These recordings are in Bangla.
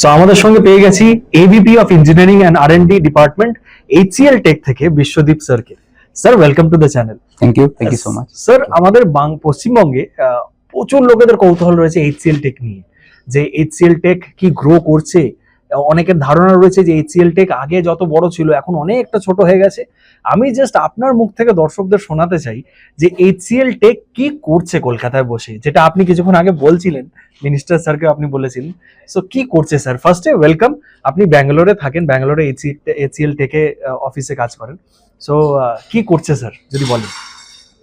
সো আমাদের সঙ্গে পেয়ে গেছি AVP of engineering and R and D department HCL tech থেকে বিশ্বদীপ স্যারকে। Sir, welcome to the channel. Thank you so much. Sir, আমাদের পশ্চিমবঙ্গে প্রচুর লোকেদের কৌতূহল রয়েছে এইচসিএল টেক নিয়ে, যে এইচসিএল টেক কি গ্রো করছে। অনেকের ধারণা রয়েছে যে এইচসিএল টেক আগে যত বড় ছিল এখন অনেকটা ছোট হয়ে গেছে। আমি জাস্ট আপনার মুখ থেকে দর্শকদের শোনাতে চাই যে এইচসিএল টেক কি করছে কলকাতায় বসে, যেটা আপনি কিছুক্ষণ আগে বলছিলেন, মিনিস্টার স্যারকে আপনি বলেছিলেন। সো কি করছে স্যার? ফার্স্টে ওয়েলকাম। আপনি ব্যাঙ্গালোরে থাকেন, ব্যাঙ্গালোরে এইচসিএল টেকে অফিসে কাজ করেন। সো কি করছে স্যার যদি বলেন।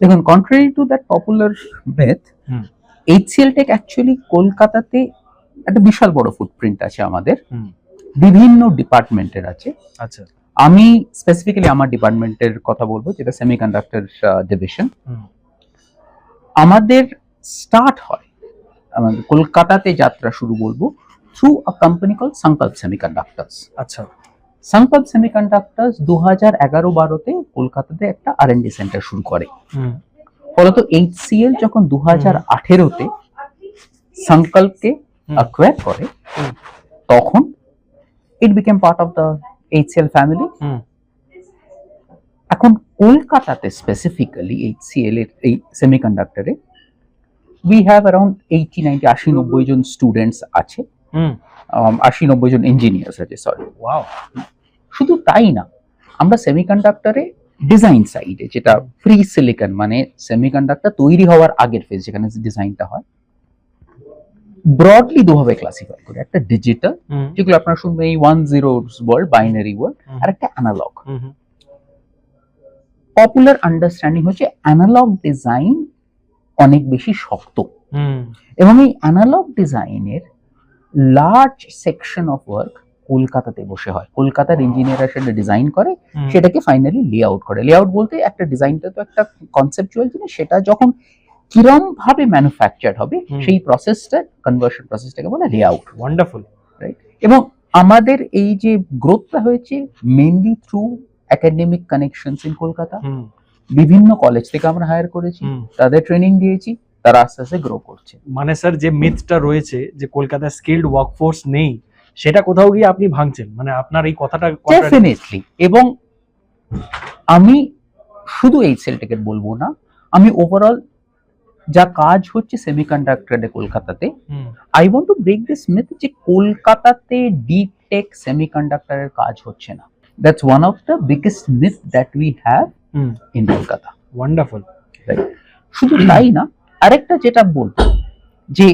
দেখুন, contrary to that popular myth, HCL tech actually কলকাতাতে একটা বিশাল বড় ফুটপ্রিন্ট আছে আমাদের, বিভিন্ন ডিপার্টমেন্টের আছে। আচ্ছা, আমি স্পেসিফিক্যালি আমার ডিপার্টমেন্টের কথা বলবো, যেটা সেমিকন্ডাক্টর ডিভিশন। আমাদের স্টার্ট হয়, আমাদের কলকাতাতে যাত্রা শুরু বলবো থ্রু আ কোম্পানি কল সংকল্প সেমিকন্ডাক্টরস। আচ্ছা। সংকল্প সেমিকন্ডাক্টরস 2011-12-তে কলকাতাতে একটা আর&ডি সেন্টার শুরু করে। ফলত এইচসিএল যখন 2018-তে সংকল্পকে অ্যাকোয়ার করে, তখন it became part of the HCL family. এখন কলকাতাতে স্পেসিফিক্যালি এইচসিএল এর এই সেমিকন্ডাক্টরে উই হ্যাভ অ্যারাউন্ড 80-90 জন স্টুডেন্টস আছে, 80-90 জন ইঞ্জিনিয়ার্স আছে, সরি। ওয়াও। শুধু তাই না, আমরা সেমিকন্ডাক্টরে ডিজাইন সাইডে, যেটা প্রি সিলিকন মানে সেমিকন্ডাক্টর তৈরি হওয়ার আগের ফেজ, যেখানে ডিজাইনটা হয়, ব্রডলি দুভাবে ক্লাসিফাই করে। একটা ডিজিটাল, যেগুলো আপনারা শুনবেন এই 1-0 ওয়ার্ল্ড, বাইনারি ওয়ার্ল্ড, আর একটা অ্যানালগ। পপুলার আন্ডারস্ট্যান্ডিং হচ্ছে অ্যানালগ ডিজাইন অনেক বেশি শক্ত, এবং এই অ্যানালগ ডিজাইনের লার্জ সেকশন অফ ওয়ার্ক কলকাতাতে বসে হয়। কলকাতার ইঞ্জিনিয়াররা সেটা ডিজাইন করে, সেটাকে ফাইনালি লেআউট করে। লেআউট বলতে একটা ডিজাইনটা তো একটা কনসেপচুয়াল জিনিস, সেটা যখন কিরম ভাবে ম্যানুফ্যাকচার্ড হবে সেই প্রসেসটা, কনভার্সন প্রসেসটাকে বলে লেআউট। Wonderful, right? এবং আমাদের এই যে গ্রোথটা হয়েছে mainly through academic connections in Kolkata. বিভিন্ন কলেজ থেকে আমরা হায়ার করেছি, তাদের ট্রেনিং দিয়েছি, তারা আস্তে আস্তে গ্রো করছে। মানে স্যার, যে মিথটা রয়েছে যে কলকাতায় স্কিলড ওয়ার্কফোর্স নেই, সেটা কোথাও গিয়ে আপনি ভাঙছেন, মানে আপনার এই কথাটা ডেফিনেটলি। এবং আমি শুধু এইচসিএল টেকের বলবো না, আমি ওভারঅল যা কাজ হচ্ছে সেমিকন্ডাক্টরে কলকাতাতে, I want to break this myth যে কলকাতাতে ডিপ টেক সেমিকন্ডাক্টরের কাজ হচ্ছে না। That's one of the biggest myth that we have in Kolkata. Wonderful, right? শুধু তাই না, আরেকটা যেটা বলবো, যে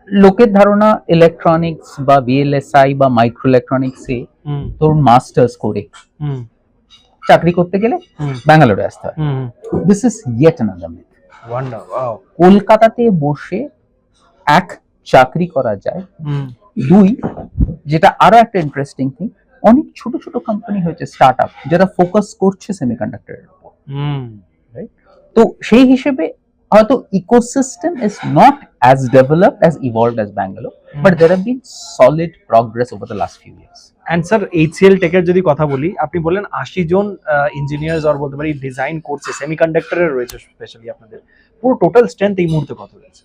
লোকের ধারণা ইলেকট্রনিক্স বা বিএলএসআই বা মাইক্রো ইলেকট্রনিক্সে ধরুন মাস্টার্স করে চাকরি করতে গেলে ব্যাঙ্গালোরে আসতে হয়। This is yet another myth. কলকাতাতে বসে এক, চাকরি করা যায়, দুই, যেটা আরো একটা ইন্টারেস্টিং থিং, অনেক ছোট ছোট কোম্পানি হয়েছে, স্টার্ট আপ, যারা ফোকাস করছে সেমিকন্ডাক্টরের উপর। রাইট? তো সেই হিসেবে হয়তো ecosystem is not as developed, as evolved as Bangalore, but there have been solid progress over the last few years. And sir, HCL টেকের যদি কথা বলি, আপনি বললেন 80 জন ইঞ্জিনিয়ার্স আর বলতে পারি ডিজাইন করছে, সেমিকন্ডাক্টরের রয়েছে স্পেশালি আপনাদের। পুরো টোটাল স্ট্রেংথ এই মুহূর্তে কত রয়েছে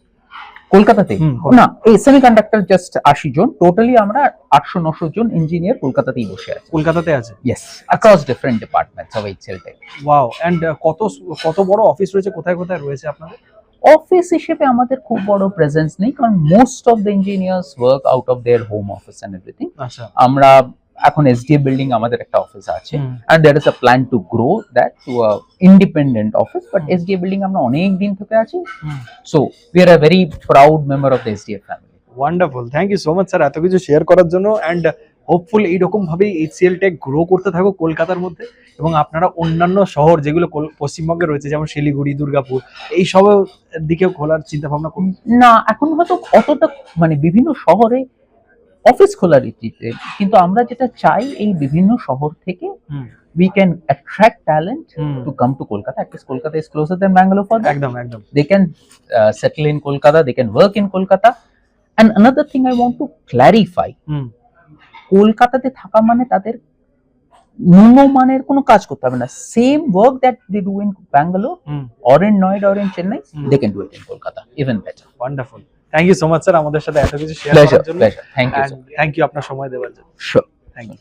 কলকাতাতে? না, এই সেমিকন্ডাক্টর জাস্ট 80 জন, টোটালি আমরা 800-900 জন ইঞ্জিনিয়ার কলকাতাতেই বসে আছি। কলকাতাতে আছে? Yes, across different departments of HCL tech. Wow. And কত বড় অফিস রয়েছে, কোথায় কোথায় রয়েছে আপনাদের? অফিস হিসেবে আমাদের খুব বড় প্রেজেন্স নেই, কারণ most of the engineers work out of their home office and everything. আচ্ছা। আমরা এখন এসডিএ বিল্ডিং আমাদের একটা অফিস আছে, and there is a plan to grow that to a independent office, but SDA building আমরা অনেক দিন থেকে আছি। So we are a very proud member of the SDA family. Wonderful, thank you so much sir এত কিছু শেয়ার করার জন্য। এন্ড হোপফুল এইরকম ভাবেই এইচসিএল টেক গ্রো করতে থাকো কলকাতার মধ্যে, এবং আপনারা অন্যান্য শহর যেগুলো পশ্চিমবঙ্গে রয়েছে, যেমন শিলিগুড়ি, দুর্গাপুর, এই সব দিকেও খোলার চিন্তা ভাবনা করুন। না, এখন হয়তো অতটা মানে বিভিন্ন শহরে অফিস খোলার ইচ্ছে, কিন্তু আমরা যেটা চাই এই বিভিন্ন শহর থেকে we can attract talent to come to Kolkata. At least Kolkata is closer than Bangalore for them. একদম। They can settle in Kolkata, they can work in Kolkata. And another thing I want to clarify, কলকাতাতে থাকা মানে তাদের নিম্নমানের কোনো কাজ করতে হবে না। Same work that they do in Bangalore or in Noida or in Chennai, they can do it in Kolkata even better. Wonderful. Thank you so much sir আমাদের সাথে এত কিছু শেয়ার প্লেজার করার জন্য। Pleasure thank you thank you আপনার সময় দেওয়ার জন্য। Sure thank you.